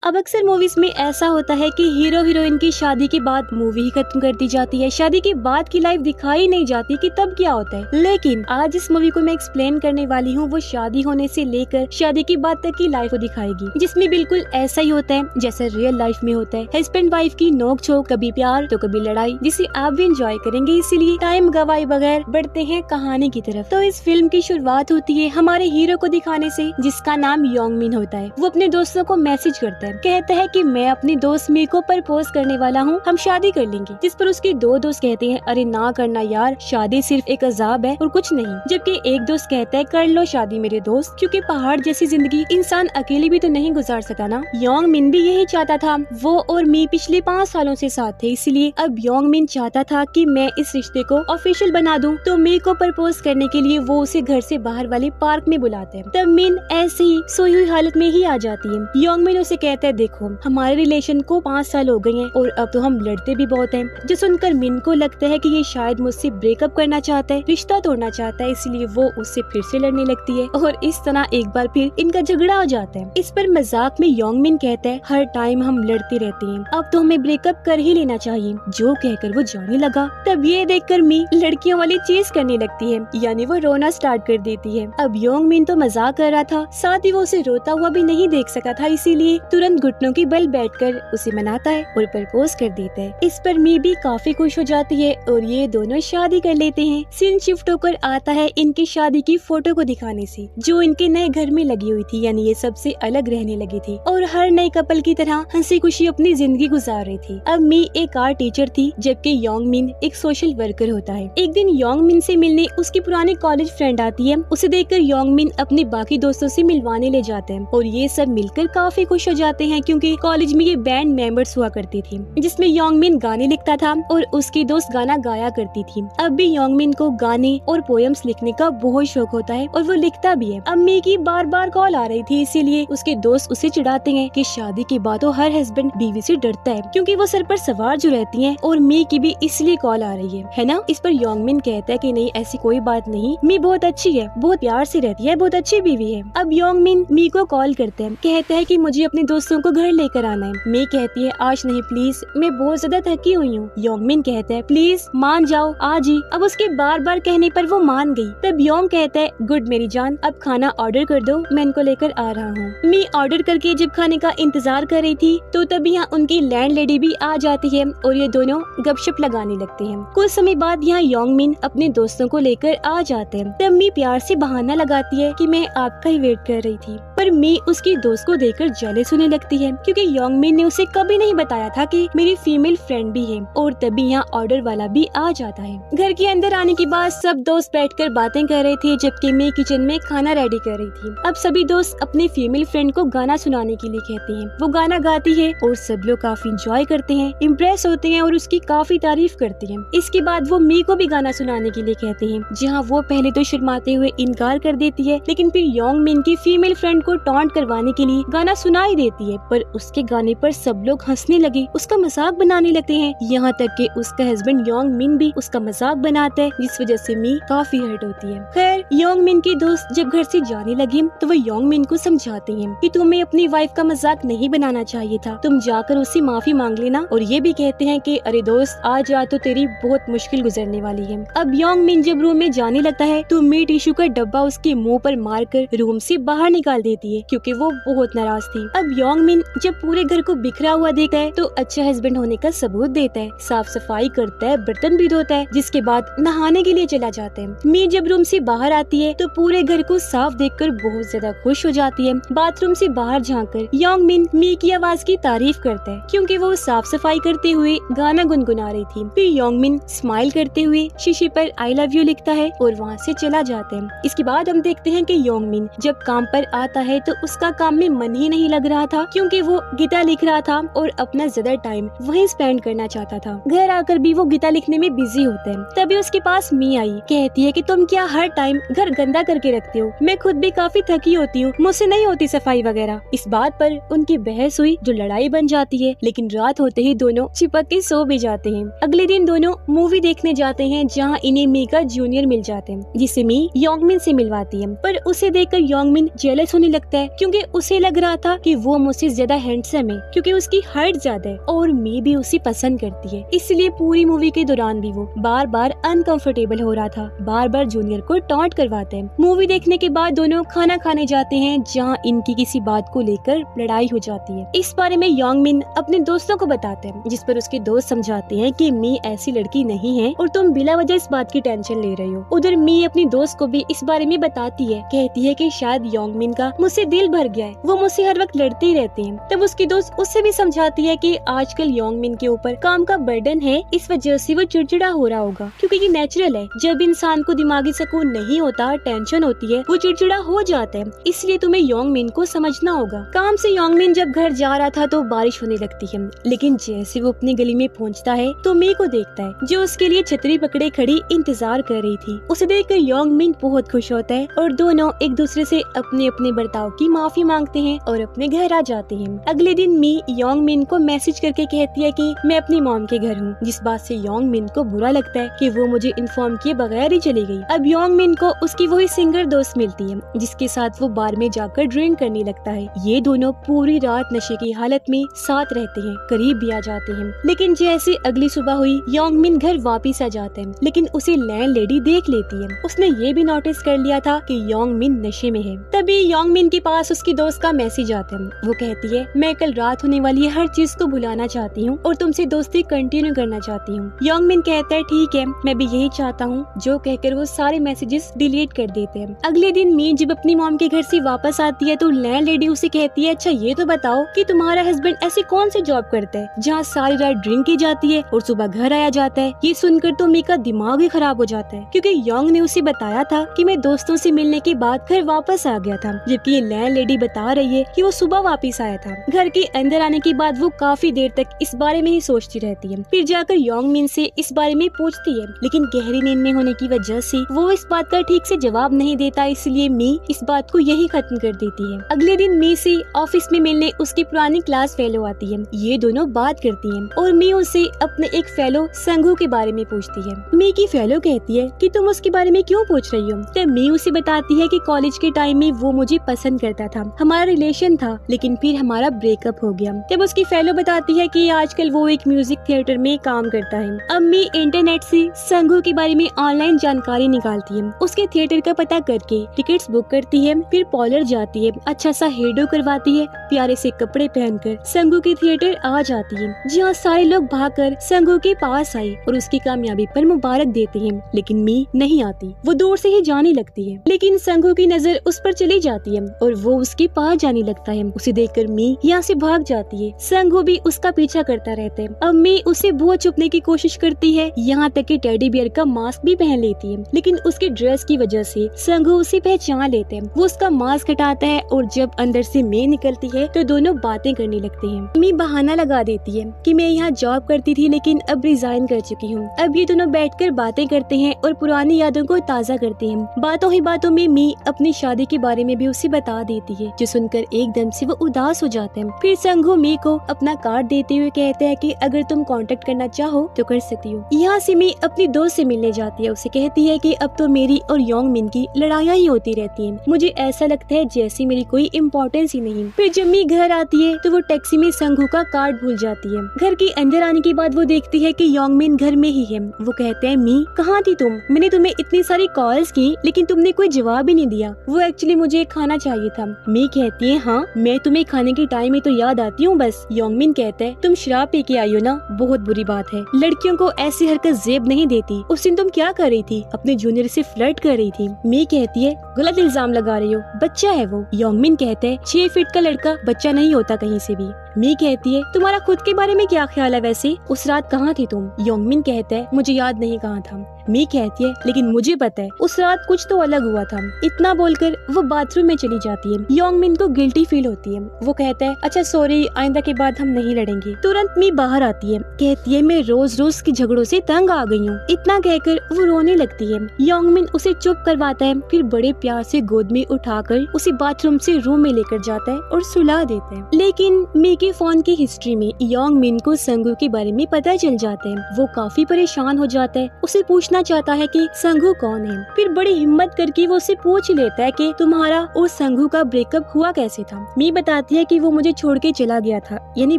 अब अक्सर मूवीज में ऐसा होता है कि हीरो हीरोइन की शादी के बाद मूवी ही खत्म कर दी जाती है। शादी के बाद की लाइफ दिखाई नहीं जाती कि तब क्या होता है। लेकिन आज इस मूवी को मैं एक्सप्लेन करने वाली हूँ, वो शादी होने से लेकर शादी के बाद तक की लाइफ को दिखाएगी, जिसमें बिल्कुल ऐसा ही होता है जैसा रियल लाइफ में होता है। हस्बैंड वाइफ की नोक झोंक, कभी प्यार तो कभी लड़ाई, जिसे आप भी एंजॉय करेंगे। इसीलिए टाइम गवाए बगैर बढ़ते हैं कहानी की तरफ। तो इस फिल्म की शुरुआत होती है हमारे हीरो को दिखाने से, जिसका नाम योंग मिन होता है। वो अपने दोस्तों को मैसेज करता है, कहता है कि मैं अपनी दोस्त मी को प्रपोज करने वाला हूँ, हम शादी कर लेंगे। जिस पर उसके दो दोस्त कहते हैं, अरे ना करना यार, शादी सिर्फ एक अजाब है और कुछ नहीं। जबकि एक दोस्त कहता है, कर लो शादी मेरे दोस्त, क्योंकि पहाड़ जैसी जिंदगी इंसान अकेले भी तो नहीं गुजार सकता ना। योंग मिन भी यही चाहता था। वो और मी पिछले 5 सालों से साथ थे, इसलिए अब योंग मिन चाहता था कि मैं इस रिश्ते को ऑफिशियल बना दूं। तो मी को प्रपोज करने के लिए वो उसे घर से बाहर वाले पार्क में बुलाते हैं। तब मिन ऐसे ही सोई हुई हालत में ही आ जाती है। योंग मिन उसे कहता है, देखो हमारे रिलेशन को 5 साल हो गए हैं और अब तो हम लड़ते भी बहुत हैं। जो सुनकर मिन को लगता है कि ये शायद मुझसे ब्रेकअप करना चाहता है, रिश्ता तोड़ना चाहता है, इसलिए वो उससे फिर से लड़ने लगती है और इस तरह एक बार फिर इनका झगड़ा हो जाता है। इस पर मजाक में योंग मिन कहता है, हर टाइम हम लड़ते रहते हैं, अब तो हमें ब्रेकअप कर ही लेना चाहिए। जो कहकर वो जाने लगा। तब ये देखकर मी लड़कियों वाली चीज करने लगती है, यानी वो रोना स्टार्ट कर देती है। अब योंग मिन तो मजाक कर रहा था, साथ ही वो उसे रोता हुआ भी नहीं देख सका था, इसीलिए तुरंत घुटनों की बल बैठकर उसे मनाता है और प्रपोज कर देता है। इस पर मी भी काफी खुश हो जाती है और ये दोनों शादी कर लेते हैं। सीन शिफ्ट होकर आता है इनकी शादी की फोटो को दिखाने से, जो इनके नए घर में लगी हुई थी, यानी ये सबसे अलग रहने लगी थी और हर नए कपल की तरह हंसी खुशी अपनी जिंदगी गुजार रही थी। अब मी एक आर्ट टीचर थी, जबकि योंग मिन एक सोशल वर्कर होता है। एक दिन योंग मिन से मिलने उसकी पुरानी कॉलेज फ्रेंड आती है। उसे देखकर योंग मिन अपने बाकी दोस्तों से मिलवाने ले जाते हैं और ये सब मिलकर काफी खुश हो जाते हैं, क्योंकि कॉलेज में ये बैंड मेंबर्स हुआ करती थी, जिसमें योंग मिन गाने लिखता था और उसकी दोस्त गाना गाया करती थी। अब भी योंग मिन को गाने और पोएम्स लिखने का बहुत शौक होता है और वो लिखता भी है। अब मी की बार बार कॉल आ रही थी, इसीलिए उसके दोस्त उसे चिढ़ाते हैं कि शादी के बाद तो हर हस्बैंड बीवी से डरता है, क्योंकि वो सर पर सवार जो रहती है, और मी की भी इसलिए कॉल आ रही है ना। इस पर योंग मिन कहता है कि नहीं, ऐसी कोई बात नहीं, मी बहुत अच्छी है, बहुत प्यार से रहती है, बहुत अच्छी बीवी है। अब योंग मिन मी को कॉल करते हैं, कहता है कि मुझे अपने दोस्तों को घर लेकर आना है। मी कहती है, आज नहीं प्लीज, मैं बहुत ज्यादा थकी हुई हूँ। योंग मिन कहता है, प्लीज मान जाओ आज ही। अब उसके बार बार कहने पर वो मान गई। तब योंग कहता है, गुड मेरी जान, अब खाना ऑर्डर कर दो, मैं इनको लेकर आ रहा हूँ। मी ऑर्डर करके जब खाने का इंतजार कर रही थी तो तभी यहाँ उनकी लैंडलेडी भी आ जाती है और ये दोनों गपशप लगाने लगते हैं। कुछ समय बाद यहाँ योंग मिन अपने दोस्तों को लेकर आ जाते हैं। तब मी प्यार से बहाना लगाती है कि मैं आपका ही वेट कर रही थी, पर मी उसकी दोस्त को देखकर जेलस होने लगती है, क्योंकि योंग मिन ने उसे कभी नहीं बताया था कि मेरी फीमेल फ्रेंड भी है। और तभी यहाँ ऑर्डर वाला भी आ जाता है। घर के अंदर आने के बाद सब दोस्त बैठकर बातें कर रहे थे, जबकि मैं किचन में खाना रेडी कर रही थी। अब सभी दोस्त अपने फीमेल फ्रेंड को गाना सुनाने के लिए कहते हैं। वो गाना गाती है और सब लोग काफी इंजॉय करते हैं, इम्प्रेस होते हैं और उसकी काफी तारीफ करते हैं। इसके बाद वो मी को भी गाना सुनाने के लिए कहते हैं, जहाँ वो पहले तो शर्माते हुए इनकार कर देती है, लेकिन फिर योंग मिन की फीमेल फ्रेंड को टॉन्ट करवाने के लिए गाना सुनाई देती है। पर उसके गाने पर सब लोग हंसने लगे, उसका मजाक बनाने लगते हैं, यहाँ तक कि उसका हस्बैंड योंग मिन भी उसका मजाक बनाता है, जिस वजह से मी काफी हर्ट होती है। खैर योंग मिन की दोस्त जब घर से जाने लगी तो वो योंग मिन को समझाते हैं कि तुम्हें अपनी वाइफ का मजाक नहीं बनाना चाहिए था, तुम जाकर उससे माफी मांग लेना। और ये भी कहते हैं कि अरे दोस्त, आज रात तो तेरी बहुत मुश्किल गुजरने वाली है। अब योंग मिन जब रूम में जाने लगता है तो मी टिश्यू का डब्बा उसके मुंह पर मारकर रूम से बाहर निकाल देती है, क्योंकि वो बहुत नाराज थी। अब योंग मिन जब पूरे घर को बिखरा हुआ देखता है तो अच्छा हस्बैंड होने का सबूत देता है, साफ सफाई करता है, बर्तन भी धोता है, जिसके बाद नहाने के लिए चला जाता है। मी जब रूम से बाहर आती है तो पूरे घर को साफ देखकर बहुत ज्यादा खुश हो जाती है। बाथरूम से बाहर झांककर योंग मिन मी की आवाज की तारीफ करता है, क्योंकि वो साफ सफाई करते हुए गाना गुनगुना रही थी। फिर योंग मिन स्माइल करते हुए शीशे पर आई लव यू लिखता है और वहाँ से चला जाता है। इसके बाद हम देखते हैं कि योंग मिन जब काम पर आता है तो उसका काम में मन ही नहीं लग रहा था, क्योंकि वो गीता लिख रहा था और अपना ज्यादा टाइम वहीं स्पेंड करना चाहता था। घर आकर भी वो गीता लिखने में बिजी होता है। तभी उसके पास मी आई, कहती है कि तुम क्या हर टाइम घर गंदा करके रखते हो, मैं खुद भी काफी थकी होती हूँ, मुझसे नहीं होती सफाई वगैरह। इस बात पर उनकी बहस हुई, जो लड़ाई बन जाती है, लेकिन रात होते ही दोनों चिपक के सो भी जाते हैं। अगले दिन दोनों मूवी देखने जाते हैं, जहाँ इन्हें मी का जूनियर मिल जाते हैं, जिसे मी योंग मिन से मिलवाती है। पर उसे देखकर योंग मिन जेलस होने लगता है, क्योंकि उसे लग रहा था कि वो मुझसे ज्यादा हैंडसम है क्योंकि उसकी हाइट ज्यादा है और मी भी उसे पसंद करती है। इसलिए पूरी मूवी के दौरान भी वो बार बार अनकंफर्टेबल हो रहा था, बार बार जूनियर को टॉन्ट करवाते हैं। मूवी देखने के बाद दोनों खाना खाने जाते हैं जहाँ इनकी किसी बात को लेकर लड़ाई हो जाती है। इस बारे में योंग मिन अपने दोस्तों को बताते हैं, जिस पर उसके दोस्त समझाते हैं कि मी ऐसी लड़की नहीं है और तुम बिला वजह इस बात की टेंशन ले रहे हो। उधर मी अपनी दोस्त को भी इस बारे में बताती है, कहती है कि शायद योंग मिन का मुझसे दिल भर गया है, वो मुझसे हर वक्त लड़ते ही रहते हैं। तब उसकी दोस्त उससे भी समझाती है कि आजकल योंग मिन के ऊपर काम का बर्डन है, इस वजह से वो चिड़चिड़ा हो रहा होगा, क्योंकि ये नेचुरल है। जब इंसान को दिमागी सुकून नहीं होता, टेंशन होती है, वो चिड़चिड़ा हो जाता है। इसलिए तुम्हें योंग मिन को समझना होगा। काम से योंग मिन जब घर जा रहा था तो बारिश होने लगती है, लेकिन जैसे वो अपनी गली में पहुंचता है तो मी को देखता है जो उसके लिए छतरी पकड़े खड़ी इंतजार कर रही थी। उसे देखकर योंग मिन बहुत खुश होता है और दोनों एक दूसरे से अपने अपने बर्ताव की माफी मांगते हैं और अपने घर आ जाते हैं। अगले दिन मी योंग मिन को मैसेज करके कहती है कि मैं अपनी मॉम के घर हूँ, जिस बात से योंग मिन को बुरा लगता है कि वो मुझे इन्फॉर्म किए बगैर ही चली गई। अब योंग मिन को उसकी वही सिंगर दोस्त मिलती है जिसके साथ वो बार में जाकर ड्रिंक करने लगता है। ये दोनों पूरी रात नशे की हालत में साथ रहते हैं, करीब भी आ जाते हैं। लेकिन जैसे अगली सुबह हुई योंग मिन घर वापिस आ जाते हैं, लेकिन उसे लैंड लेडी देख लेती है। उसने ये भी नोटिस कर लिया था कि योंग मिन नशे में है। तभी योंग मिन के पास उसकी दोस्त का मैसेज आता है। वो कहती है, मैं कल रात होने वाली हर चीज को भुलाना चाहती हूँ और तुमसे दोस्ती कंटिन्यू करना चाहती हूँ। योंग मिन कहता है ठीक है, मैं भी यही चाहता हूँ, जो कहकर वो सारे मैसेजेस डिलीट कर देते हैं। अगले दिन मी जब अपनी मॉम के घर से वापस आती है तो लैंड लेडी उसे कहती है, अच्छा ये तो बताओ कि तुम्हारा हस्बैंड ऐसी कौन सी जॉब करता है जहाँ सारी रात ड्रिंक की जाती है और सुबह घर आया जाता है। ये सुनकर तो मी का दिमाग ही खराब हो जाता है, क्योंकि योंग ने उसे बताया था कि मैं दोस्तों से मिलने के बाद घर वापस आ गया था, जबकि ये लैंड लेडी बता रही है कि वो सुबह वापस आया था। घर के अंदर आने के बाद वो काफी देर तक इस बारे में ही सोचती रहती है, फिर जाकर योंग मिन से इस बारे में पूछती है, लेकिन गहरी नींद में होने की वजह से वो इस बात का ठीक से जवाब नहीं देता, इसलिए मी इस बात को यही खत्म कर देती है। अगले दिन मी से ऑफिस में मिलने उसकी पुरानी क्लास फेलो आती है। ये दोनों बात करती हैं और मी उससे अपने एक फेलो संगू के बारे में पूछती है। मी की फेलो कहती है कि तुम उसके बारे में क्यों पूछ रही हो? तब मी उसे बताती है कि कॉलेज के टाइम में वो मुझे पसंद करता था, हमारा रिलेशन था, लेकिन फिर हमारा ब्रेकअप हो गया। तब उसकी फेलो बताती है कि आजकल वो एक म्यूजिक थिएटर में काम करता है। अब मी इंटरनेट से संगू के बारे में ऑनलाइन जानकारी निकालती है, उसके थिएटर का पता करके टिकट्स बुक करती है, फिर पार्लर जाती है, अच्छा सा हेयर डो करवाती है, प्यारे से कपड़े पहनकर संगू के थिएटर आ जाती है, जहाँ सारे लोग भागकर संगू के पास आई और उसकी कामयाबी पर मुबारक देते हैं, लेकिन मी नहीं आती। वो दूर से ही जाने लगती है, लेकिन संगू की नजर उस पर चली जाती है और वो उसके पास जाने लगता है। उसे देखकर मी यहाँ से भाग जाती है। संगू भी उसका पीछा करता रहता है। अब मी उसे बहुत छुपने की कोशिश करती है, यहाँ तक कि टेडी बियर का मास्क भी पहन लेती है, लेकिन उसकी ड्रेस की वजह से संगू उसे पहचान लेते हैं। वो उसका मास्क हटाता है और जब अंदर से मी निकलती है तो दोनों बातें करने लगते हैं। मी बहाना लगा देती है कि मैं यहाँ जॉब करती थी लेकिन अब रिजाइन कर चुकी हूँ। अब ये दोनों बैठकर बातें करते हैं और पुरानी यादों को ताज़ा करते हैं। बातों ही बातों में मी अपनी शादी के बारे में भी उसे बता देती है, जो सुनकर एकदम से वो उदास हो जाते हैं। फिर संगू मी को अपना कार्ड देते हुए कहते हैं कि अगर तुम कांटेक्ट करना चाहो तो कर सकती हो। यहाँ से मी अपनी दोस्त से मिलने जाती है। उसे कहती है कि अब तो मेरी और योंग मिन की लड़ाइयाँ ही होती रहती हैं, मुझे ऐसा लगता है जैसे मेरी कोई इम्पोर्टेंस ही नहीं। फिर जब मी घर आती है तो वो टैक्सी में संगू का कार्ड भूल जाती है। घर के अंदर आने के बाद वो देखती है कि योंग मिन घर में ही है। वो कहते हैं, मी कहाँ थी तुम? मैंने तुम्हें इतनी सारी कॉल्स की लेकिन तुमने कोई जवाब ही नहीं दिया। वो एक्चुअली मुझे खाना चाहिए था। मी कहती है, हाँ मैं तुम्हें खाने के टाइम में तो याद आती हूँ बस। योंग मिन कहता है, तुम शराब पी के आई हो ना, बहुत बुरी बात है, लड़कियों को ऐसी हरकत जेब नहीं देती। उस दिन तुम क्या कर रही थी? अपने जूनियर से फ्लर्ट कर रही थी। मी कहती है, गलत इल्जाम लगा रही हो, बच्चा है वो। योंग मिन कहते हैं, 6 फीट का लड़का बच्चा नहीं होता कहीं से भी। मी कहती है, तुम्हारा खुद के बारे में क्या ख्याल है वैसे? उस रात कहाँ थी तुम? योंग मिन कहता है, मुझे याद नहीं कहाँ था। मी कहती है, लेकिन मुझे पता है उस रात कुछ तो अलग हुआ था। इतना बोलकर वो बाथरूम में चली जाती है। योंग मिन को गिल्टी फील होती है। वो कहता है, अच्छा सॉरी, आइंदा के बाद हम नहीं लड़ेंगे। तुरंत मी बाहर आती है, कहती है, मैं रोज रोज के झगड़ों से तंग आ गई हूँ। इतना कहकर वो रोने लगती है। योंग मिन उसे चुप करवाता है, फिर बड़े प्यार से गोद में उठाकर उसे बाथरूम से रूम में लेकर जाता है और सुला देता है। लेकिन मी के फोन की हिस्ट्री में योंग मिन को संगू के बारे में पता चल जाता है। वो काफी परेशान हो जाता है। उसे पूछना जानना चाहता है कि संघू कौन है। फिर बड़ी हिम्मत करके वो उससे पूछ लेता है कि तुम्हारा उस संघू का ब्रेकअप हुआ कैसे था। मी बताती है कि वो मुझे छोड़ के चला गया था, यानी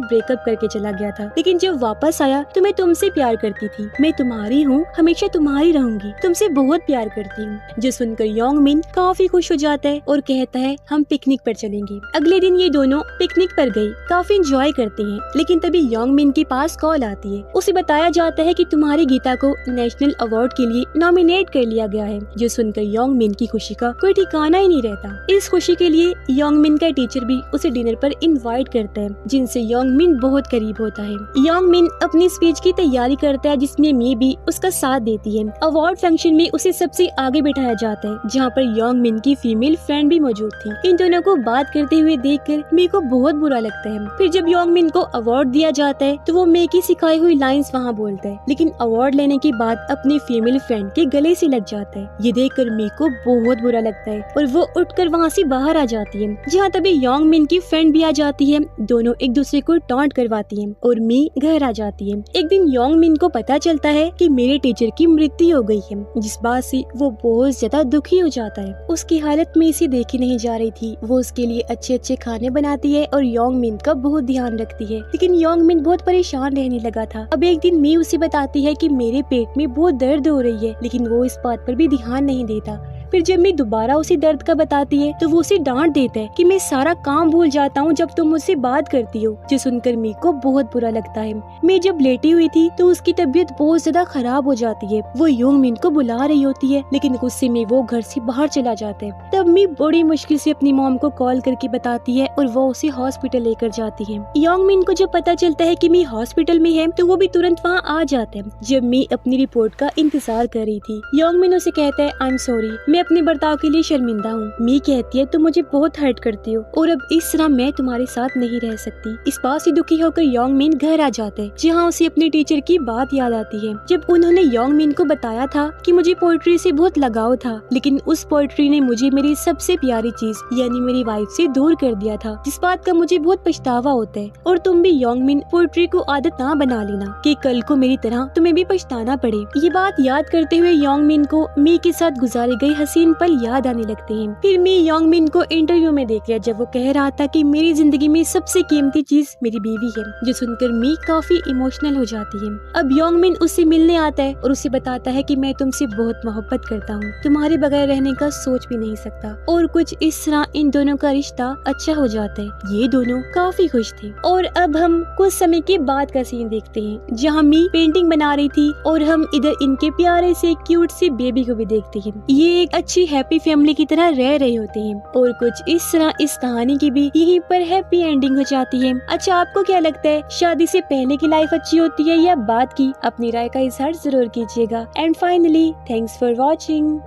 ब्रेकअप करके चला गया था, लेकिन जब वापस आया तो मैं तुमसे प्यार करती थी, मैं तुम्हारी हूँ, हमेशा तुम्हारी रहूंगी, तुमसे बहुत प्यार करती हूँ। जो सुनकर योंग मिन काफी खुश हो जाता है और कहता है हम पिकनिक पर चलेंगे। अगले दिन ये दोनों पिकनिक पर गए, काफी एंजॉय करते हैं, लेकिन तभी योंग मिन के पास कॉल आती है। उसे बताया जाता है कि तुम्हारी गीता को नेशनल अवार्ड के लिए नॉमिनेट कर लिया गया है। जो सुनकर योंग मिन की खुशी का कोई ठिकाना ही नहीं रहता। इस खुशी के लिए योंग मिन का टीचर भी उसे डिनर पर इनवाइट करता है, जिनसे योंग मिन बहुत करीब होता है। योंग मिन अपनी स्पीच की तैयारी करता है, जिसमें मी भी उसका साथ देती है। अवार्ड फंक्शन में उसे सबसे आगे बिठाया जाता है, जहाँ पर योंग मिन की फीमेल फ्रेंड भी मौजूद थी। इन दोनों को बात करते हुए देखकर मी को बहुत बुरा लगता है। फिर जब योंग मिन को अवार्ड दिया जाता है तो वो मे की सिखाई हुई लाइंस वहाँ बोलता है, लेकिन अवार्ड लेने के बाद अपनी फीमेल फ्रेंड के गले से लग जाता है। ये देखकर मी को बहुत बुरा लगता है और वो उठकर वहाँ से बाहर आ जाती है, जहाँ तभी योंग मिन की फ्रेंड भी आ जाती है। दोनों एक दूसरे को टॉन्ट करवाती है और मी घर आ जाती है। एक दिन योंग मिन को पता चलता है कि मेरे टीचर की मृत्यु हो गई है, जिस बात से वो बहुत ज्यादा दुखी हो जाता है। उसकी हालत में इसे देखी नहीं जा रही थी। वो उसके लिए अच्छे अच्छे खाने बनाती है और योंग मिन का बहुत ध्यान रखती है, लेकिन योंग मिन बहुत परेशान रहने लगा था। अब एक दिन मी उसे बताती है कि मेरे पेट में बहुत दर्द हो रही है, लेकिन वो इस बात पर भी ध्यान नहीं देता। फिर जब मैं दोबारा उसे दर्द का बताती है तो वो उसे डांट देता है कि मैं सारा काम भूल जाता हूँ जब तुम मुझसे बात करती हो। जो सुनकर मी को बहुत बुरा लगता है। मैं जब लेटी हुई थी तो उसकी तबीयत बहुत ज्यादा खराब हो जाती है। वो योंग मिन को बुला रही होती है, लेकिन गुस्से में वो घर से बाहर चला जाता है। तब मी बड़ी मुश्किल से अपनी मॉम को कॉल करके बताती है और वो उसे हॉस्पिटल लेकर जाती है। योंग मिन को जब पता चलता है कि मी हॉस्पिटल में है तो वो भी तुरंत वहाँ आ जाता है। जब मी अपनी रिपोर्ट का इंतजार कर रही थी, योंग मिन उसे कहता है आई एम सॉरी, मैं अपने बर्ताव के लिए शर्मिंदा हूँ। मी कहती है तुम मुझे बहुत हर्ट करती हो और अब इस तरह मैं तुम्हारे साथ नहीं रह सकती। इस बात से दुखी होकर योंग मिन घर आ जाता है, जहाँ उसे अपने टीचर की बात याद आती है। जब उन्होंने योंग मिन को बताया था कि मुझे पोएट्री से बहुत लगाव था, लेकिन उस पोएट्री ने मुझे मेरी सबसे प्यारी चीज यानी मेरी वाइफ से दूर कर दिया था, जिस बात का मुझे बहुत पछतावा होता है। और तुम भी योंग मिन पोएट्री को आदत ना बना लेना कि कल को मेरी तरह तुम्हें भी पछताना पड़े। ये बात याद करते हुए योंग मिन को मी के साथ गुजारे गए हसीन पल याद आने लगते हैं। फिर मी योंग मिन को इंटरव्यू में देख लिया जब वो कह रहा था कि मेरी जिंदगी में सबसे कीमती चीज मेरी बीवी है, जो सुनकर मी काफी इमोशनल हो जाती है। अब योंग मिन उससे मिलने आता है और उसे बताता है कि मैं तुमसे बहुत मोहब्बत करता हूँ, तुम्हारे बगैर रहने का सोच भी नहीं सकता। और कुछ इस तरह इन दोनों का रिश्ता अच्छा हो जाता है। ये दोनों काफी खुश थे। और अब हम कुछ समय के बाद का सीन देखते हैं, जहाँ मी पेंटिंग बना रही थी और हम इधर इनके प्यारे से क्यूट से बेबी को भी देखते हैं। ये एक अच्छी हैप्पी फैमिली की तरह रह रहे होते हैं और कुछ इस तरह इस कहानी की भी यहीं पर हैप्पी एंडिंग हो जाती है। अच्छा, आपको क्या लगता है, शादी से पहले की लाइफ अच्छी होती है या बाद की? अपनी राय का इजहार जरूर कीजिएगा। And finally thanks for watching.